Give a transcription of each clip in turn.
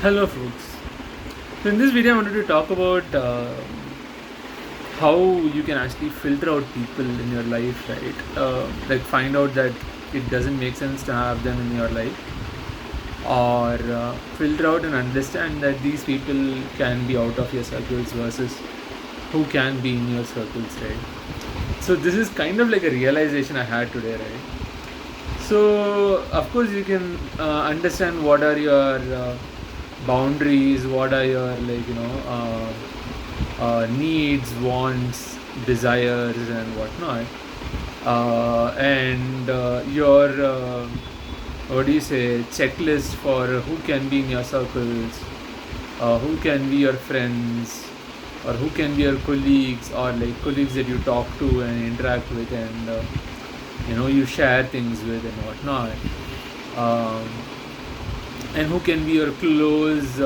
Hello folks. So in this video I wanted to talk about how you can actually filter out people in your life, right? Like find out that it doesn't make sense to have them in your life, or filter out and understand that these people can be out of your circles versus who can be in your circles, right? So this is kind of like a realization I had today, right? So of course you can understand what are your boundaries, what are your needs, wants, desires, and whatnot, and your what do you say checklist for who can be in your circles, who can be your friends, or who can be your colleagues, or like colleagues that you talk to and interact with, and you share things with and whatnot, um, and who can be your close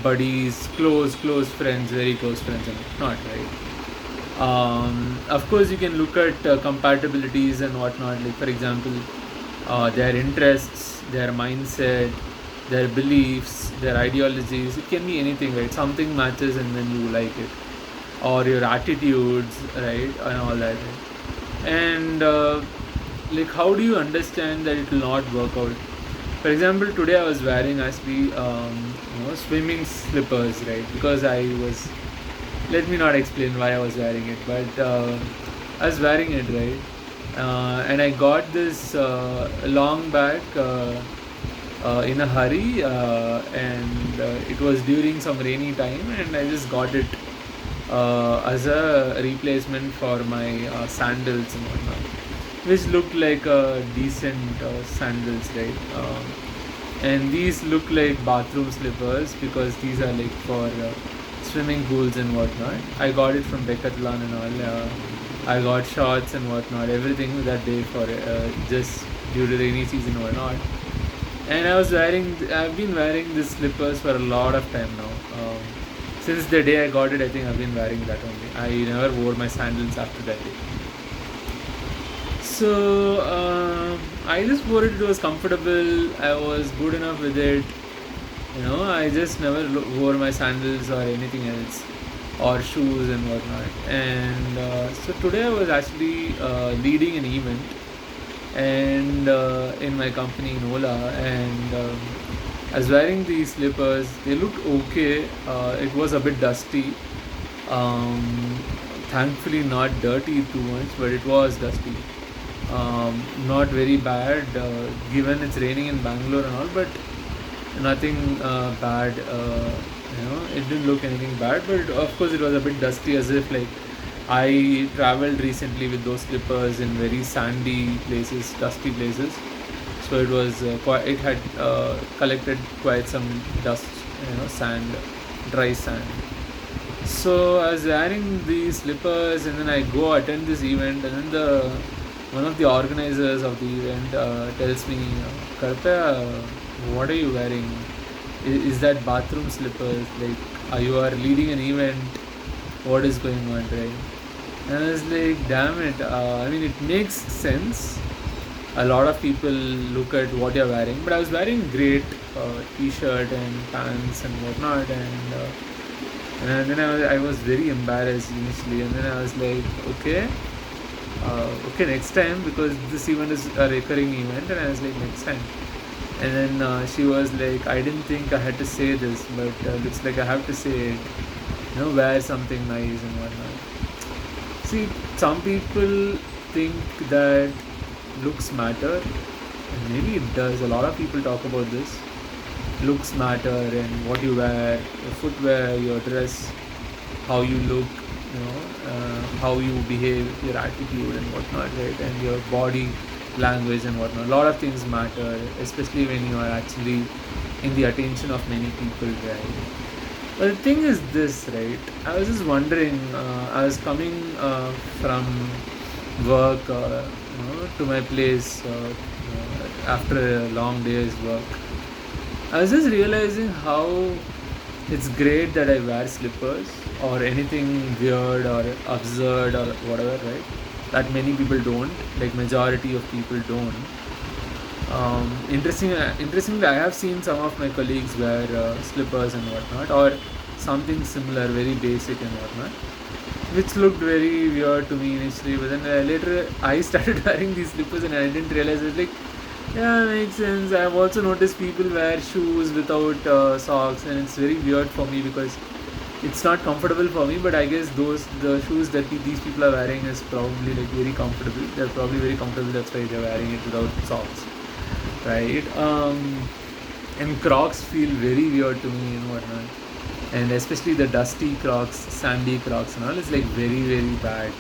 buddies, close friends, very close friends and whatnot, right? Of course you can look at compatibilities and whatnot, like for example their interests, their mindset, their beliefs, their ideologies. It can be anything, right? Something matches and then you like it, or your attitudes, right, and all that, right? And like how do you understand that it will not work out? For example, today I was wearing actually swimming slippers, right? Because I was, let me not explain why I was wearing it, but I was wearing it, right? And I got this long back in a hurry, and it was during some rainy time, and I just got it as a replacement for my sandals and whatnot, which looked like decent sandals, right? And these look like bathroom slippers because these are like for swimming pools and whatnot. I got it from Decathlon and all. I got shorts and whatnot, everything that day for just due to rainy season or not. And I've been wearing these slippers for a lot of time now. Since the day I got it, I think I've been wearing that only. I never wore my sandals after that day. So I just wore it. It was comfortable. I was good enough with it. I just never wore my sandals or anything else, or shoes and whatnot. And so today I was actually leading an event, and in my company in Ola, and I was wearing these slippers. They looked okay. It was a bit dusty. Thankfully not dirty too much, but it was dusty. Not very bad given it's raining in Bangalore and all, but nothing bad. It didn't look anything bad, but of course it was a bit dusty, as if like I traveled recently with those slippers in very sandy places, dusty places. So it was it had collected quite some dust, sand, dry sand. So I was wearing these slippers, and then I go attend this event, and then one of the organizers of the event tells me, Karpa, what are you wearing? Is that bathroom slippers? Like, you are leading an event, what is going on, right? And I was like, damn it, I mean, it makes sense. A lot of people look at what you're wearing, but I was wearing great t-shirt and pants and whatnot, and then I was very embarrassed initially, and then I was like, okay, next time, because this event is a recurring event, and I was like, next time. And then she was like, I didn't think I had to say this, but looks like I have to say it, wear something nice and whatnot. See, some people think that looks matter, and maybe it does. A lot of people talk about this. Looks matter, and what you wear, your footwear, your dress, how you look, how you behave, your attitude and whatnot, right? And your body language and whatnot. A lot of things matter, especially when you are actually in the attention of many people, right? But the thing is this, right? I was just wondering, I was coming from work to my place after a long day's work. I was just realizing how it's great that I wear slippers or anything weird or absurd or whatever, right? That many people don't, like majority of people don't. Interestingly, I have seen some of my colleagues wear slippers and whatnot, or something similar, very basic and whatnot, which looked very weird to me initially. But then later, I started wearing these slippers, and I didn't realize it. Like, yeah, makes sense. I've also noticed people wear shoes without socks, and it's very weird for me because it's not comfortable for me. But I guess the shoes that these people are wearing is probably like very comfortable. They're probably very comfortable. That's why they're wearing it without socks, right? And Crocs feel very weird to me and whatnot, and especially the dusty Crocs, sandy Crocs and all. It's like very very bad.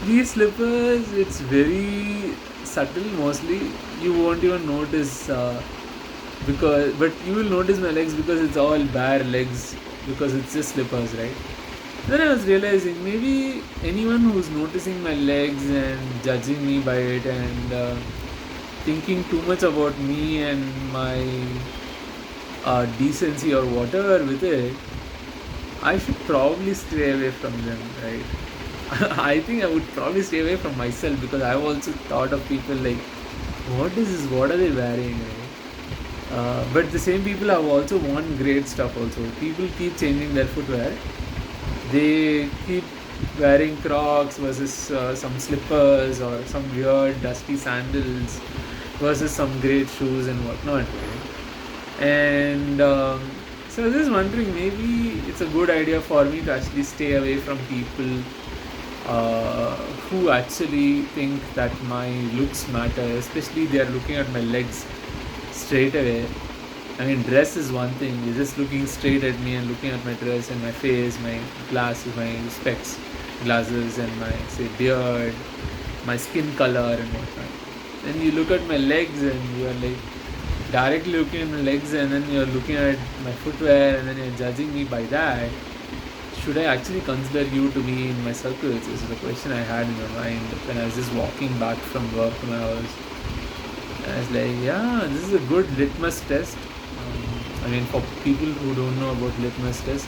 These slippers, it's very subtle. Mostly, you won't even notice but you will notice my legs because it's all bare legs because it's just slippers, right? Then I was realizing maybe anyone who's noticing my legs and judging me by it and thinking too much about me and my decency or whatever with it, I should probably stay away from them, right? I think I would probably stay away from myself because I've also thought of people like, what is this? What are they wearing? Right? But the same people have also worn great stuff also. People keep changing their footwear. They keep wearing Crocs versus some slippers or some weird dusty sandals versus some great shoes and whatnot. Right? And so I was just wondering, maybe it's a good idea for me to actually stay away from people who actually think that my looks matter, especially they are looking at my legs straight away. I mean, dress is one thing, you're just looking straight at me and looking at my dress and my face, my glasses, my specs, glasses, and my, say, beard, my skin color, and whatnot. Then you look at my legs and you are like directly looking at my legs, and then you're looking at my footwear, and then you're judging me by that. Should I actually consider you to be in my circles? This is the question I had in my mind when I was just walking back from work to my house. And I was like, yeah, this is a good litmus test. I mean, for people who don't know about litmus test,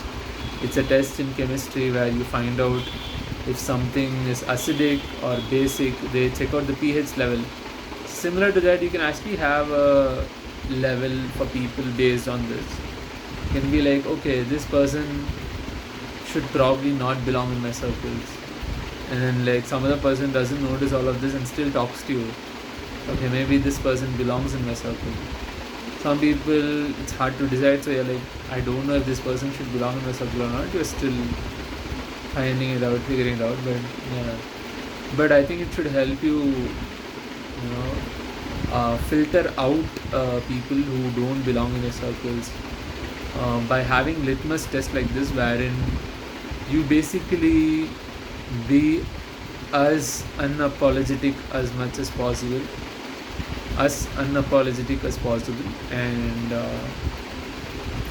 it's a test in chemistry where you find out if something is acidic or basic. They check out the pH level. Similar to that, you can actually have a level for people based on this. You can be like, okay, this person should probably not belong in my circles, and then like some other person doesn't notice all of this and still talks to you. Okay, maybe this person belongs in my circle. Some people, it's hard to decide, so you're like, I don't know if this person should belong in my circle or not. You're still finding it out, figuring it out, but yeah. But I think it should help you, filter out people who don't belong in your circles by having litmus test like this, wherein you basically be as unapologetic as much as possible, and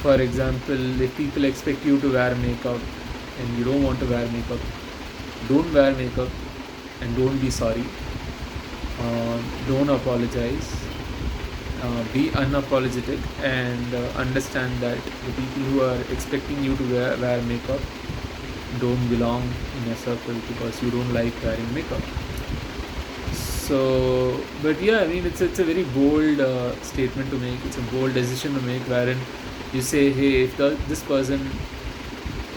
for example, if people expect you to wear makeup and you don't want to wear makeup, don't wear makeup and don't be sorry. Don't apologize. Be unapologetic and understand that the people who are expecting you to wear makeup don't belong in a circle because you don't like wearing makeup. So, but yeah, I mean, it's a very bold statement to make. It's a bold decision to make, wherein you say, hey, if this person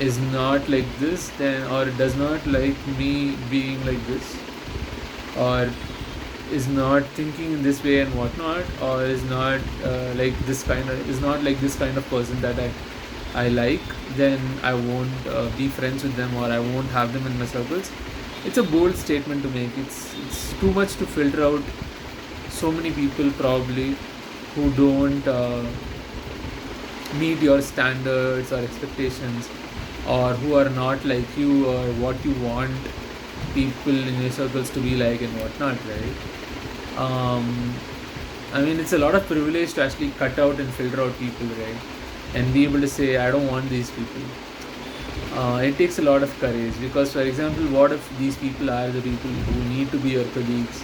is not like this, then, or does not like me being like this, or is not thinking in this way and whatnot, or is not is not like this kind of person that I like, then I won't be friends with them, or I won't have them in my circles. It's a bold statement to make. It's too much to filter out so many people probably who don't meet your standards or expectations, or who are not like you or what you want people in your circles to be like and whatnot, right? I mean, it's a lot of privilege to actually cut out and filter out people, right? And be able to say, I don't want these people. It takes a lot of courage, because, for example, what if these people are the people who need to be your colleagues,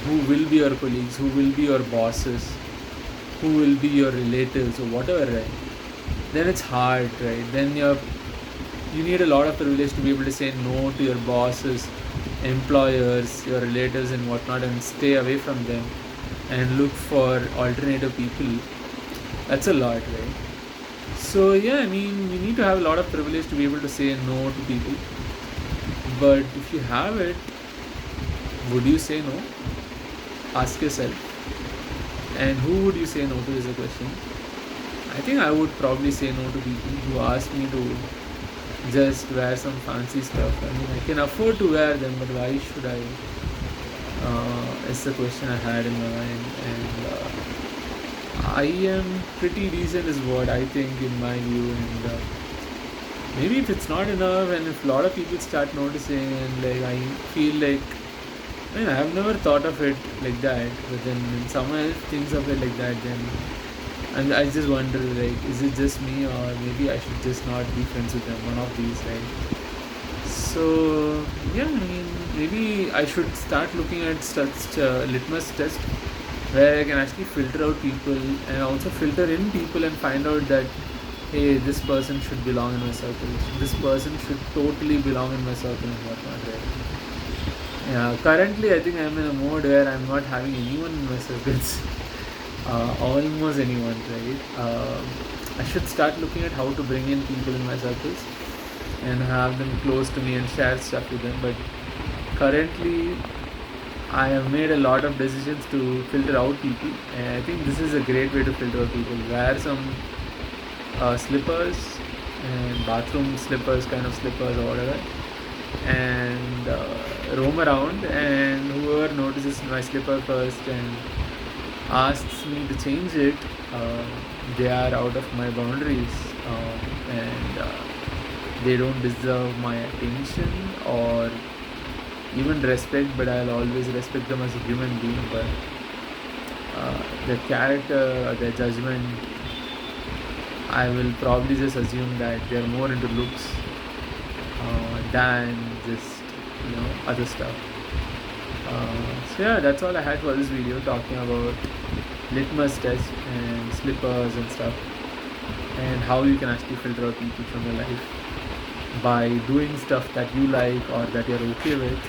who will be your colleagues, who will be your bosses, who will be your relatives or whatever, right? Then it's hard, right? Then you need a lot of privilege to be able to say no to your bosses, employers, your relatives and whatnot, and stay away from them. and look for alternative people, that's a lot, right? So yeah, I mean, you need to have a lot of privilege to be able to say no to people. But if you have it, would you say no? Ask yourself. And who would you say no to is the question. I think I would probably say no to people who ask me to just wear some fancy stuff. I mean, I can afford to wear them, but why should I? Is the question I had in my mind. And I am pretty decent, is what I think in my view. And maybe if it's not enough, and if a lot of people start noticing, and like I feel like, I mean, I've never thought of it like that, but then when someone else thinks of it like that, then and I just wonder, like, is it just me, or maybe I should just not be friends with them? One of these, right? So yeah, I mean, maybe I should start looking at such litmus test where I can actually filter out people and also filter in people and find out that, hey, this person should belong in my circle. This person should totally belong in my circle and whatnot, right? Yeah, currently I think I'm in a mode where I'm not having anyone in my circles. Almost anyone, right? I should start looking at how to bring in people in my circles and have them close to me and share stuff with them. But currently, I have made a lot of decisions to filter out people, and I think this is a great way to filter out people. Wear some slippers and bathroom slippers, kind of slippers or whatever, and roam around. And whoever notices my slipper first and asks me to change it, uh, they are out of my boundaries, and they don't deserve my attention or even respect, but I'll always respect them as a human being. But their character or their judgment, I will probably just assume that they're more into looks than just other stuff. So yeah, that's all I had for this video, talking about litmus test and slippers and stuff, and how you can actually filter out people from your life by doing stuff that you like or that you're okay with,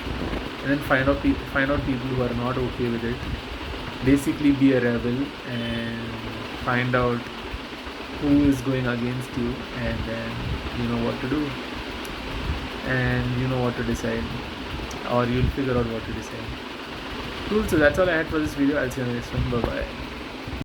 and then find out people who are not okay with it. Basically, be a rebel and find out who is going against you, and then you know what to do, and you know what to decide, or you'll figure out what to decide. Cool. So that's all I had for this video. I'll see you in the next one. Bye bye.